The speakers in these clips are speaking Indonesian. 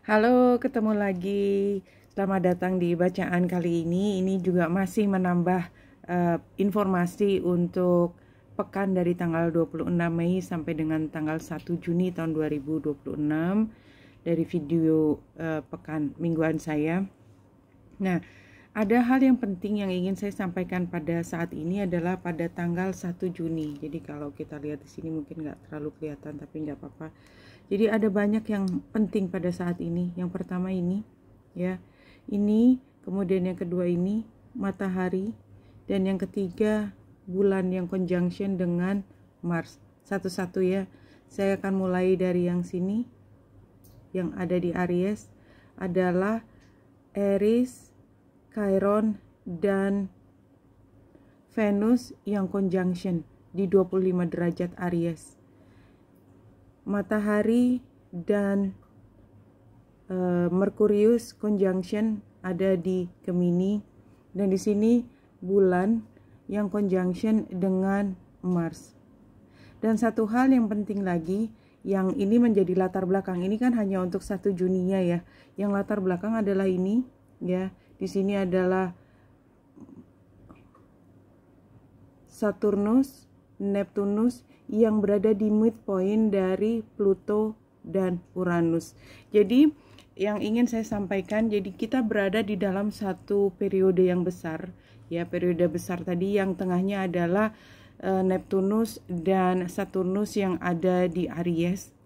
Halo, ketemu lagi. Selamat datang di bacaan kali ini. Ini juga masih menambah informasi untuk pekan dari tanggal 26 Mei sampai dengan tanggal 1 Juni tahun 2026 dari video pekan mingguan saya. Nah, ada hal yang penting yang ingin saya sampaikan pada saat ini adalah pada tanggal 1 Juni. Jadi kalau kita lihat di sini mungkin nggak terlalu kelihatan, tapi nggak apa-apa. Jadi ada banyak yang penting pada saat ini. Yang pertama ini, ya, ini, kemudian yang kedua ini, matahari, dan yang ketiga, bulan yang conjunction dengan Mars. Satu-satu ya, saya akan mulai dari yang sini, yang ada di Aries, adalah Aries, Chiron, dan Venus yang conjunction di 25 derajat Aries. Matahari dan Merkurius conjunction ada di Gemini, dan di sini bulan yang conjunction dengan Mars. Dan satu hal yang penting lagi, yang ini menjadi latar belakang, ini kan hanya untuk 1 Juninya ya. Yang latar belakang adalah ini ya. Di sini adalah Saturnus, Neptunus yang berada di midpoint dari Pluto dan Uranus. Jadi yang ingin saya sampaikan, jadi kita berada di dalam satu periode yang besar ya, periode besar tadi yang tengahnya adalah Neptunus dan Saturnus yang ada di Aries,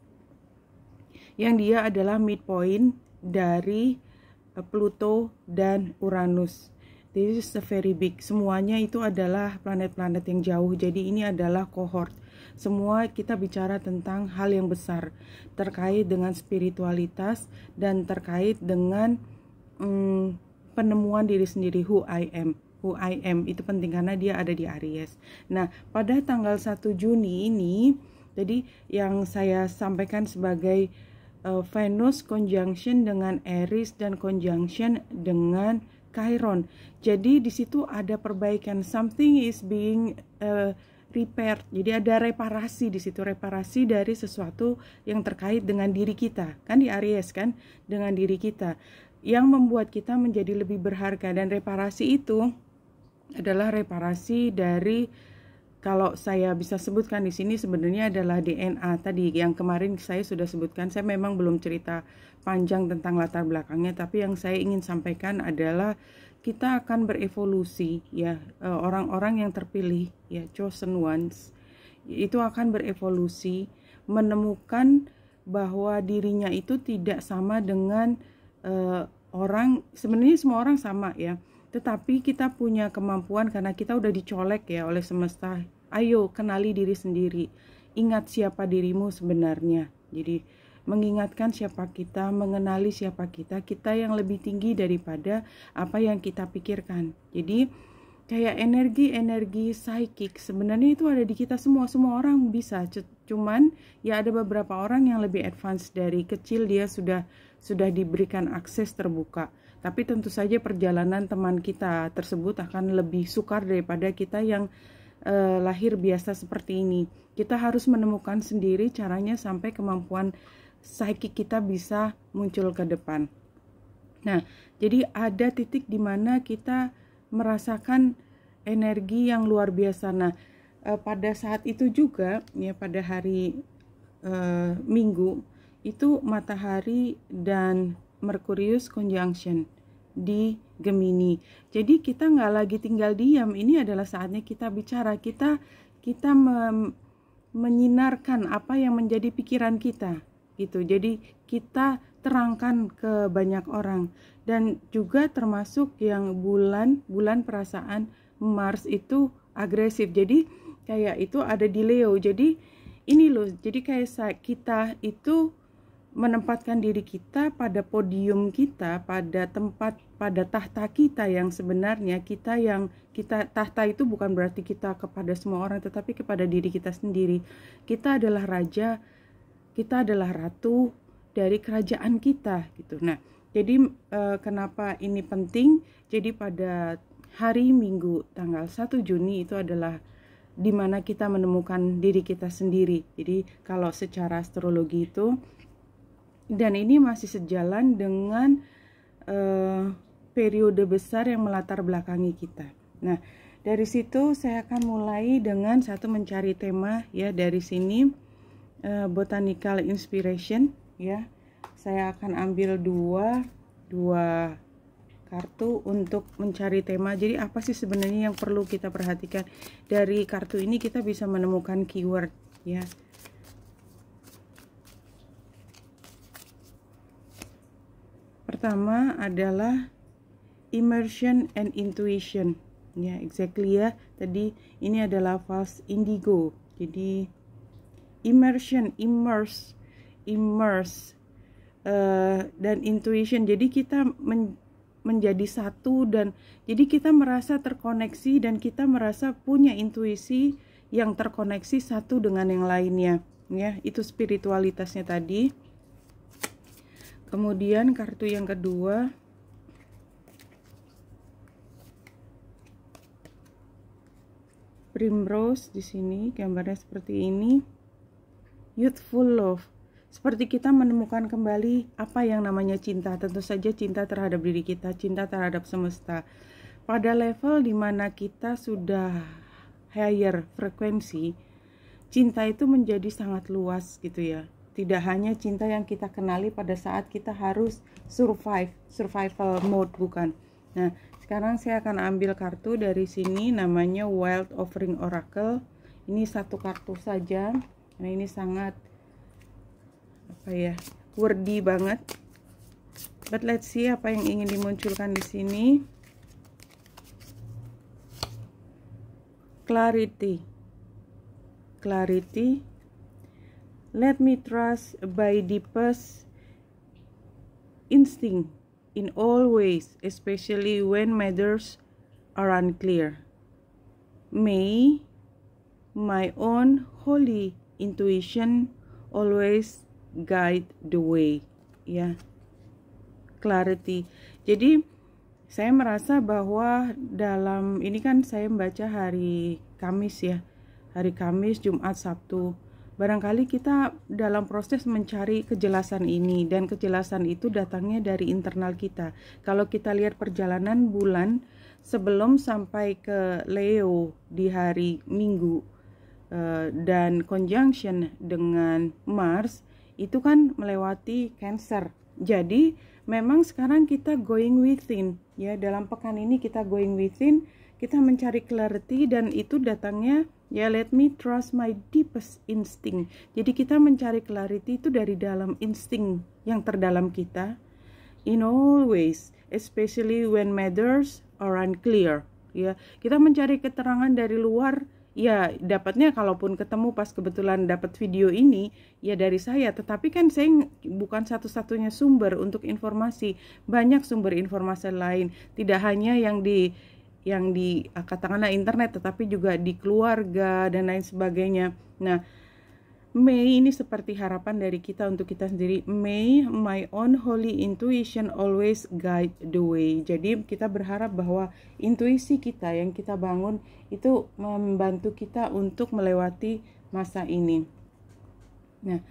yang dia adalah midpoint dari Pluto dan Uranus. This is a very big. Semuanya itu adalah planet-planet yang jauh. Jadi ini adalah cohort. Semua kita bicara tentang hal yang besar terkait dengan spiritualitas dan terkait dengan penemuan diri sendiri, who I am. Itu penting karena dia ada di Aries. Nah, pada tanggal 1 Juni ini, jadi yang saya sampaikan sebagai Venus conjunction dengan Aries dan conjunction dengan Chiron. Jadi di situ ada perbaikan, something is being repaired. Jadi ada reparasi di situ, reparasi dari sesuatu yang terkait dengan diri kita. Kan di Aries kan, dengan diri kita yang membuat kita menjadi lebih berharga, dan reparasi itu adalah reparasi dari, kalau saya bisa sebutkan di sini sebenarnya adalah DNA tadi yang kemarin saya sudah sebutkan. Saya memang belum cerita panjang tentang latar belakangnya, tapi yang saya ingin sampaikan adalah kita akan berevolusi ya, orang-orang yang terpilih ya, chosen ones, itu akan berevolusi menemukan bahwa dirinya itu tidak sama dengan orang. Sebenarnya semua orang sama ya, tetapi kita punya kemampuan karena kita udah dicolek ya oleh semesta. Ayo kenali diri sendiri, ingat siapa dirimu sebenarnya. Jadi mengingatkan siapa kita, mengenali siapa kita yang lebih tinggi daripada apa yang kita pikirkan. Jadi kayak energi psychic sebenarnya itu ada di kita semua orang bisa. Cuman ya ada beberapa orang yang lebih advance, dari kecil dia sudah diberikan akses terbuka. Tapi tentu saja perjalanan teman kita tersebut akan lebih sukar daripada kita yang lahir biasa seperti ini. Kita harus menemukan sendiri caranya sampai kemampuan psychic kita bisa muncul ke depan. Nah, jadi ada titik di mana kita merasakan energi yang luar biasa. Nah, pada saat itu juga ya, pada hari Minggu itu matahari dan Merkurius conjunction di Gemini. Jadi kita nggak lagi tinggal diam. Ini adalah saatnya kita bicara. Kita menyinarkan apa yang menjadi pikiran kita gitu. Jadi kita terangkan ke banyak orang, dan juga termasuk yang bulan perasaan Mars itu agresif. Jadi kayak itu ada di Leo. Jadi ini loh, jadi kayak kita itu menempatkan diri kita pada podium kita, pada tempat, pada tahta kita yang sebenarnya. Kita tahta itu bukan berarti kita kepada semua orang, tetapi kepada diri kita sendiri. Kita adalah raja, kita adalah ratu dari kerajaan kita gitu. Nah, jadi kenapa ini penting? Jadi pada hari Minggu tanggal 1 Juni itu adalah di mana kita menemukan diri kita sendiri. Jadi kalau secara astrologi Dan ini masih sejalan dengan periode besar yang melatar belakangi kita. Nah, dari situ saya akan mulai dengan satu mencari tema ya. Dari sini botanical inspiration ya. Saya akan ambil dua kartu untuk mencari tema. Jadi apa sih sebenarnya yang perlu kita perhatikan? Dari kartu ini kita bisa menemukan keyword ya. Pertama adalah immersion and intuition. Ya, exactly ya. Tadi ini adalah false indigo. Jadi immersion, immerse, dan intuition. Jadi kita menjadi satu, dan jadi kita merasa terkoneksi dan kita merasa punya intuisi yang terkoneksi satu dengan yang lainnya. Ya, itu spiritualitasnya tadi. Kemudian kartu yang kedua, primrose. Di sini gambarnya seperti ini. Youthful love. Seperti kita menemukan kembali apa yang namanya cinta. Tentu saja cinta terhadap diri kita, cinta terhadap semesta. Pada level dimana kita sudah higher frekuensi, cinta itu menjadi sangat luas gitu ya. Tidak hanya cinta yang kita kenali pada saat kita harus survival mode, bukan. Nah, sekarang saya akan ambil kartu dari sini, namanya Wild Offering Oracle. Ini satu kartu saja. Nah, ini sangat wordy banget. But let's see apa yang ingin dimunculkan di sini. Clarity. Let me trust by deepest instinct in all ways, especially when matters are unclear. May my own holy intuition always guide the way. Ya, clarity. Jadi saya merasa bahwa dalam ini kan saya membaca hari Kamis ya, hari Kamis, Jumat, Sabtu. Barangkali kita dalam proses mencari kejelasan ini, dan kejelasan itu datangnya dari internal kita. Kalau kita lihat perjalanan bulan sebelum sampai ke Leo di hari Minggu dan conjunction dengan Mars, itu kan melewati Cancer. Jadi memang sekarang kita going within ya, dalam pekan ini kita going within, kita mencari clarity, dan itu datangnya ya, let me trust my deepest instinct. Jadi kita mencari clarity itu dari dalam insting yang terdalam kita. In all ways, especially when matters are unclear. Ya, kita mencari keterangan dari luar. Ya, dapatnya kalaupun ketemu pas kebetulan dapat video ini ya dari saya. Tetapi kan saya bukan satu-satunya sumber untuk informasi. Banyak sumber informasi lain. Tidak hanya yang di katakanlah internet, tetapi juga di keluarga dan lain sebagainya. Nah, May ini seperti harapan dari kita untuk kita sendiri. May my own holy intuition always guide the way. Jadi kita berharap bahwa intuisi kita yang kita bangun itu membantu kita untuk melewati masa ini. Nah,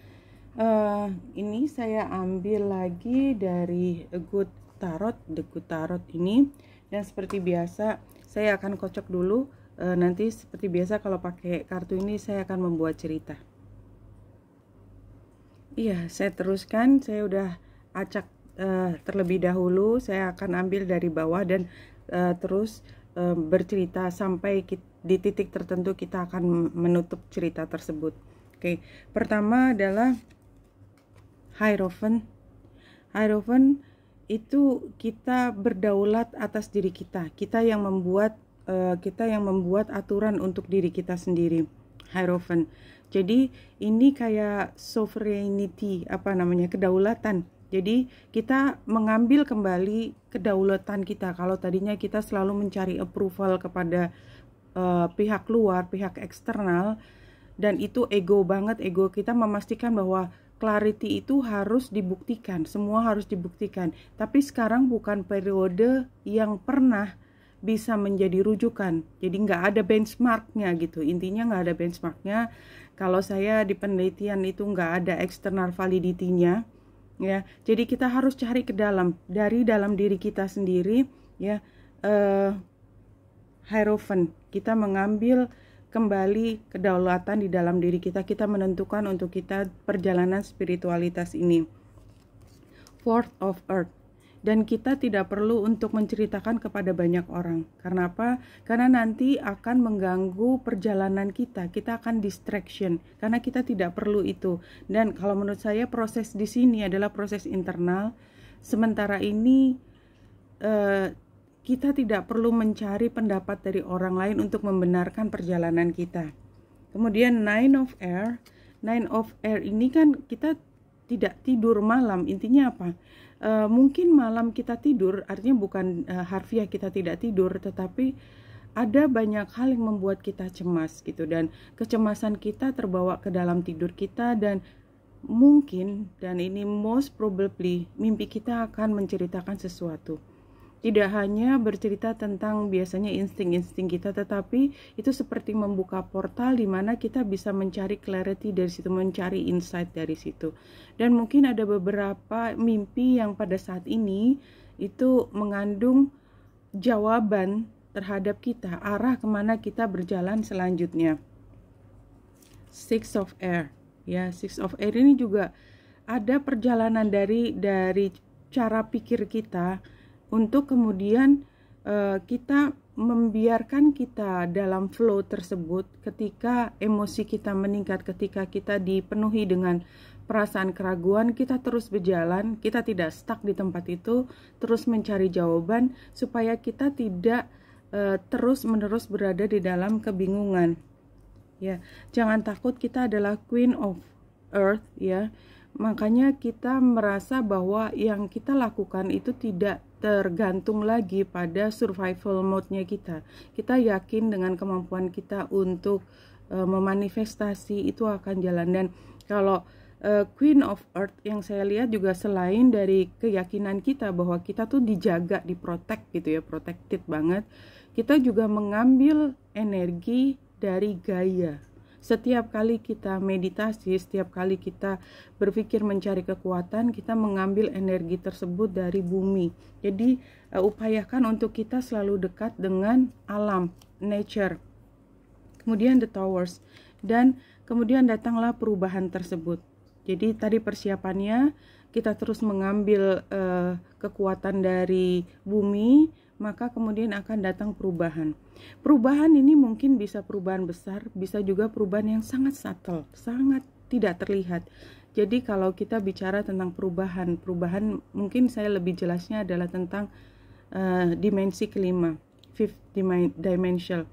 ini saya ambil lagi dari The Good Tarot ini. Dan seperti biasa saya akan kocok dulu. Nanti seperti biasa kalau pakai kartu ini saya akan membuat cerita. Iya, saya teruskan. Saya udah acak terlebih dahulu. Saya akan ambil dari bawah dan terus bercerita sampai di titik tertentu kita akan menutup cerita tersebut. Oke, pertama adalah Hierophant. Itu kita berdaulat atas diri kita. Kita yang membuat aturan untuk diri kita sendiri. Hierophant. Jadi ini kayak sovereignty, kedaulatan. Jadi kita mengambil kembali kedaulatan kita. Kalau tadinya kita selalu mencari approval kepada pihak luar, pihak eksternal, dan itu ego banget. Ego kita memastikan bahwa clarity itu harus dibuktikan, semua harus dibuktikan. Tapi sekarang bukan periode yang pernah bisa menjadi rujukan. Jadi nggak ada benchmarknya gitu. Intinya nggak ada benchmarknya. Kalau saya di penelitian itu nggak ada external validity-nya. ya. Jadi kita harus cari ke dalam, dari dalam diri kita sendiri, ya. Hierophant, kita mengambil kembali kedaulatan di dalam diri kita. Kita menentukan untuk kita perjalanan spiritualitas ini. Fourth of Earth. Dan kita tidak perlu untuk menceritakan kepada banyak orang. Karena apa? Karena nanti akan mengganggu perjalanan kita. Kita akan distraction karena kita tidak perlu itu. Dan kalau menurut saya proses di sini adalah proses internal. Sementara ini kita tidak perlu mencari pendapat dari orang lain untuk membenarkan perjalanan kita. Kemudian Nine of Air. Nine of Air ini kan kita tidak tidur malam. Intinya apa? Mungkin malam kita tidur, artinya bukan harfiah kita tidak tidur, tetapi ada banyak hal yang membuat kita cemas gitu, dan kecemasan kita terbawa ke dalam tidur kita, dan mungkin, dan ini most probably, mimpi kita akan menceritakan sesuatu. Tidak hanya bercerita tentang biasanya insting-insting kita, tetapi itu seperti membuka portal di mana kita bisa mencari clarity dari situ, mencari insight dari situ. Dan mungkin ada beberapa mimpi yang pada saat ini itu mengandung jawaban terhadap kita, arah kemana kita berjalan selanjutnya. Six of Air, ya, Six of Air ini juga ada perjalanan dari cara pikir kita, untuk kemudian kita membiarkan kita dalam flow tersebut. Ketika emosi kita meningkat, ketika kita dipenuhi dengan perasaan keraguan, kita terus berjalan, kita tidak stuck di tempat itu, terus mencari jawaban supaya kita tidak terus-menerus berada di dalam kebingungan. Ya, jangan takut, kita adalah Queen of Earth, ya. Makanya kita merasa bahwa yang kita lakukan itu tidak tergantung lagi pada survival mode-nya kita. Kita yakin dengan kemampuan kita untuk memanifestasi itu akan jalan. Dan kalau Queen of Earth yang saya lihat juga selain dari keyakinan kita bahwa kita tuh dijaga, diprotect gitu ya, protected banget, kita juga mengambil energi dari Gaia. Setiap kali kita meditasi, setiap kali kita berpikir mencari kekuatan, kita mengambil energi tersebut dari bumi. Jadi upayakan untuk kita selalu dekat dengan alam, nature. Kemudian the towers, dan kemudian datanglah perubahan tersebut. Jadi tadi persiapannya kita terus mengambil kekuatan dari bumi, maka kemudian akan datang perubahan. Perubahan ini mungkin bisa perubahan besar, bisa juga perubahan yang sangat subtle, sangat tidak terlihat. Jadi kalau kita bicara tentang perubahan mungkin saya lebih jelasnya adalah tentang dimensi kelima, fifth dimension.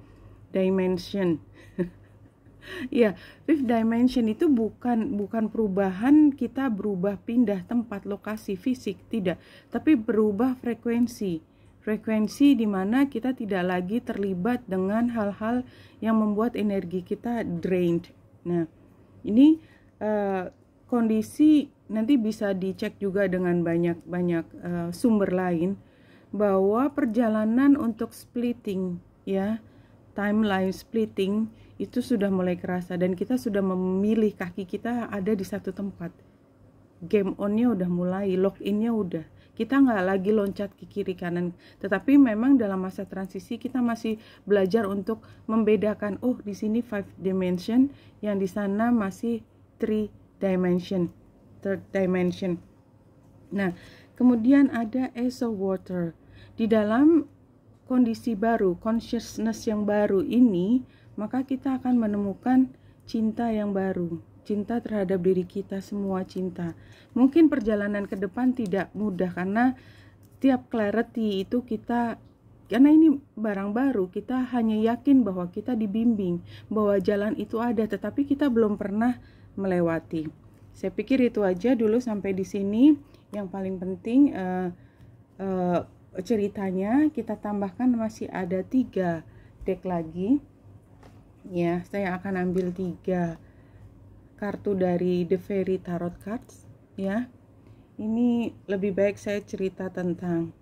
Ya, fifth dimension itu bukan perubahan kita berubah pindah tempat, lokasi, fisik, tidak, tapi berubah frekuensi di mana kita tidak lagi terlibat dengan hal-hal yang membuat energi kita drained. Nah, ini kondisi nanti bisa dicek juga dengan banyak sumber lain, bahwa perjalanan untuk splitting, ya, timeline splitting itu sudah mulai kerasa, dan kita sudah memilih kaki kita ada di satu tempat. Game on-nya udah mulai, lock-in-nya udah. Kita nggak lagi loncat ke kiri kanan, tetapi memang dalam masa transisi kita masih belajar untuk membedakan, oh di sini 5 dimension, yang di sana masih 3 dimension, third dimension. Nah, kemudian ada Ace of Water. Di dalam kondisi baru, consciousness yang baru ini, maka kita akan menemukan cinta yang baru. Cinta terhadap diri kita, semua cinta. Mungkin perjalanan ke depan tidak mudah karena tiap clarity itu karena ini barang baru, kita hanya yakin bahwa kita dibimbing, bahwa jalan itu ada, tetapi kita belum pernah melewati. Saya pikir itu aja dulu sampai di sini. Yang paling penting ceritanya kita tambahkan masih ada 3 deck lagi. Ya, saya akan ambil 3 kartu dari The Fairy Tarot Cards, ya. Ini lebih baik saya cerita tentang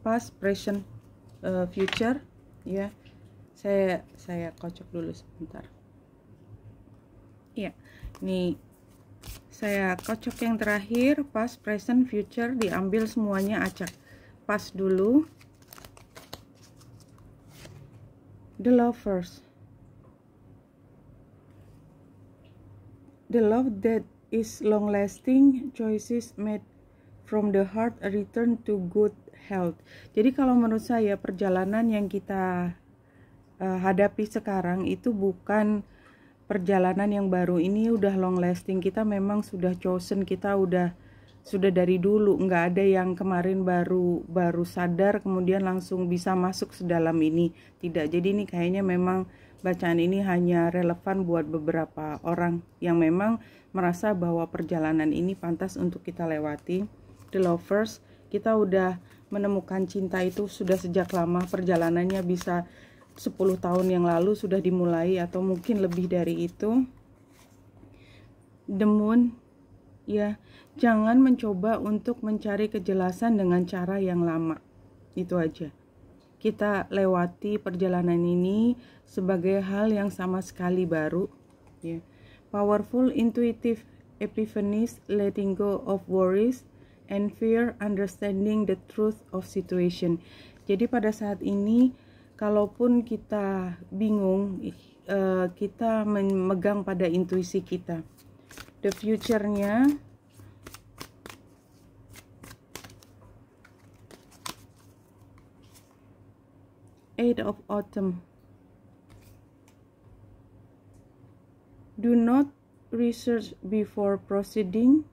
past, present, future, ya. Saya kocok dulu sebentar. Ya, ini Saya kocok yang terakhir, past, present, future, diambil semuanya acak. Past dulu. The Lovers. The love that is long-lasting, choices made from the heart, a return to good health. Jadi kalau menurut saya perjalanan yang kita hadapi sekarang itu bukan perjalanan yang baru. Ini udah long-lasting. Kita memang sudah chosen, kita sudah dari dulu, nggak ada yang kemarin baru sadar kemudian langsung bisa masuk sedalam ini, tidak. Jadi ini kayaknya memang bacaan ini hanya relevan buat beberapa orang yang memang merasa bahwa perjalanan ini pantas untuk kita lewati. The Lovers, kita udah menemukan cinta itu sudah sejak lama, perjalanannya bisa 10 tahun yang lalu sudah dimulai atau mungkin lebih dari itu. The Moon, ya, jangan mencoba untuk mencari kejelasan dengan cara yang lama. Itu aja. Kita lewati perjalanan ini sebagai hal yang sama sekali baru, ya. Powerful, intuitive epiphanies, letting go of worries and fear, understanding the truth of situation. Jadi pada saat ini, kalaupun kita bingung, kita memegang pada intuisi kita. The future-nya, Eight of Autumn. Do not research before proceeding.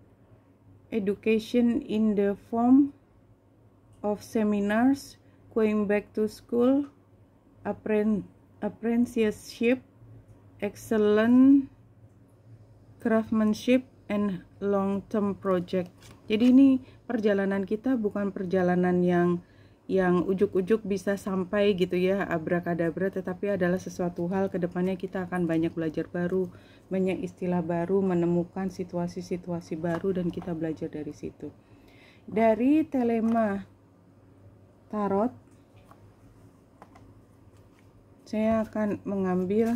Education in the form of seminars, going back to school, apprenticeship, excellent craftsmanship, and long-term project. Jadi ini perjalanan kita bukan perjalanan yang ujuk-ujuk bisa sampai gitu ya, abrakadabra, tetapi adalah sesuatu hal kedepannya kita akan banyak belajar baru, banyak istilah baru, menemukan situasi-situasi baru, dan kita belajar dari situ. Dari Telema Tarot, saya akan mengambil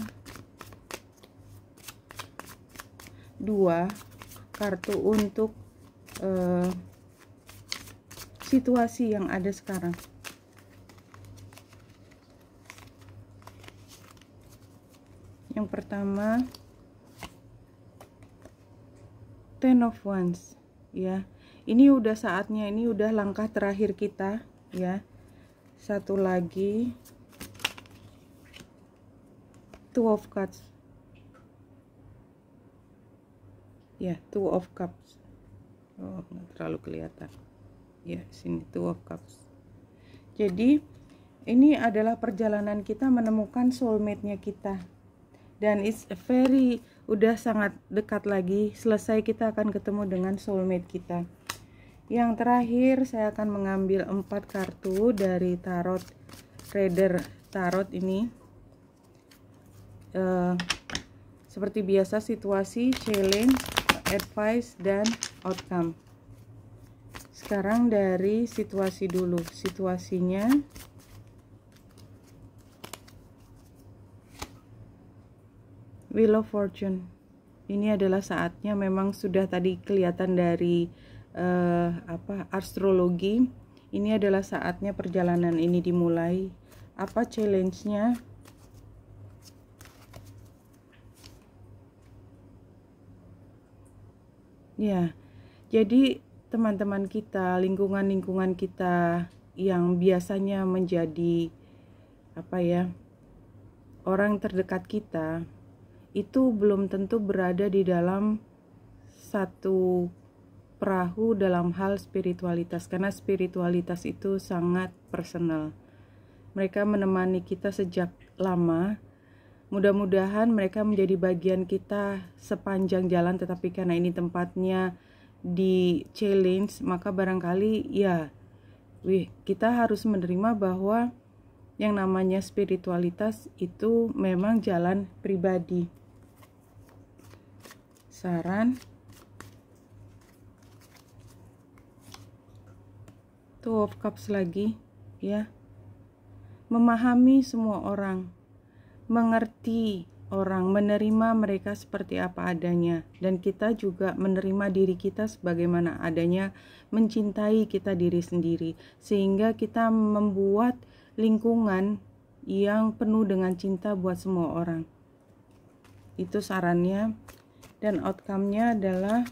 2 kartu untuk situasi yang ada sekarang. Yang pertama, Ten of Wands, ya. Ini udah saatnya, ini udah langkah terakhir kita, ya. Satu lagi, Two of Cups. Ya, Two of Cups. Oh, nggak terlalu kelihatan. Ya, sini Two of Cups. Jadi ini adalah perjalanan kita menemukan soulmate-nya kita, dan it's udah sangat dekat lagi selesai, kita akan ketemu dengan soulmate kita. Yang terakhir, saya akan mengambil 4 kartu dari tarot Reader Tarot ini. Seperti biasa, situasi, challenge, advice, dan outcome. Sekarang dari situasi dulu. Situasinya, Wheel of Fortune. Ini adalah saatnya, memang sudah tadi kelihatan dari astrologi. Ini adalah saatnya perjalanan ini dimulai. Apa challenge-nya? Ya, jadi teman-teman kita, lingkungan kita yang biasanya menjadi orang terdekat kita, itu belum tentu berada di dalam satu perahu dalam hal spiritualitas, karena spiritualitas itu sangat personal. Mereka menemani kita sejak lama. Mudah-mudahan mereka menjadi bagian kita sepanjang jalan, tetapi karena ini tempatnya di challenge, maka barangkali ya kita harus menerima bahwa yang namanya spiritualitas itu memang jalan pribadi. Saran, Two of Cups lagi, ya. Memahami semua orang, mengerti orang, menerima mereka seperti apa adanya, dan kita juga menerima diri kita sebagaimana adanya, mencintai kita diri sendiri, sehingga kita membuat lingkungan yang penuh dengan cinta buat semua orang. Itu sarannya, dan outcome-nya adalah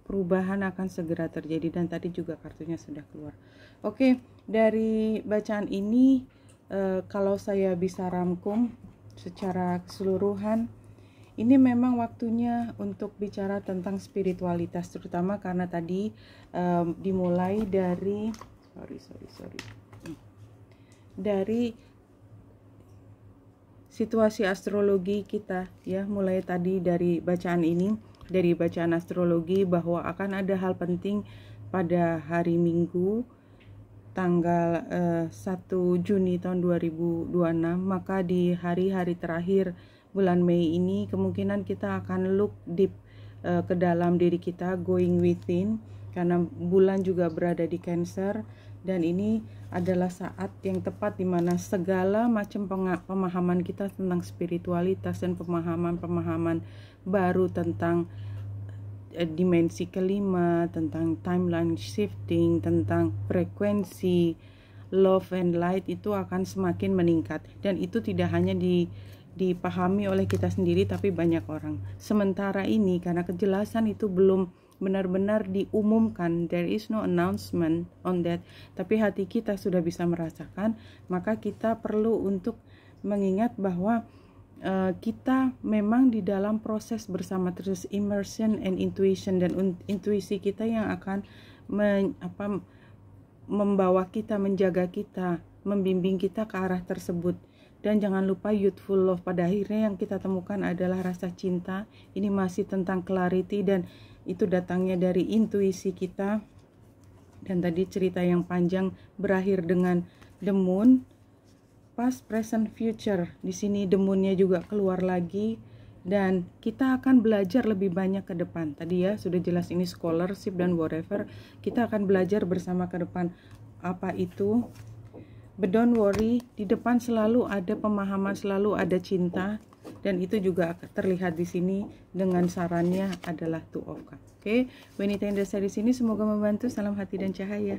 perubahan akan segera terjadi, dan tadi juga kartunya sudah keluar. Oke, dari bacaan ini kalau saya bisa rangkum secara keseluruhan, ini memang waktunya untuk bicara tentang spiritualitas, terutama karena tadi dimulai dari dari situasi astrologi kita ya, mulai tadi dari bacaan ini, dari bacaan astrologi bahwa akan ada hal penting pada hari Minggu tanggal 1 Juni tahun 2026, maka di hari-hari terakhir bulan Mei ini kemungkinan kita akan look deep ke dalam diri kita, going within, karena bulan juga berada di Cancer, dan ini adalah saat yang tepat di mana segala macam pemahaman kita tentang spiritualitas dan pemahaman-pemahaman baru tentang dimensi kelima, tentang timeline shifting, tentang frekuensi, love and light itu akan semakin meningkat, dan itu tidak hanya dipahami oleh kita sendiri tapi banyak orang. Sementara ini karena kejelasan itu belum benar-benar diumumkan, there is no announcement on that, tapi hati kita sudah bisa merasakan, maka kita perlu untuk mengingat bahwa kita memang di dalam proses bersama, terus immersion and intuition, dan intuisi kita yang akan membawa kita, menjaga kita, membimbing kita ke arah tersebut. Dan jangan lupa youthful love, pada akhirnya yang kita temukan adalah rasa cinta. Ini masih tentang clarity, dan itu datangnya dari intuisi kita. Dan tadi cerita yang panjang berakhir dengan the moon, past, present, future. Di sini the moon-nya juga keluar lagi, dan kita akan belajar lebih banyak ke depan. Tadi ya sudah jelas ini scholarship dan whatever. Kita akan belajar bersama ke depan apa itu. But don't worry, di depan selalu ada pemahaman, selalu ada cinta, dan itu juga terlihat di sini dengan sarannya adalah Two of Cups. Oke, wanita yang dasar di sini semoga membantu. Salam hati dan cahaya.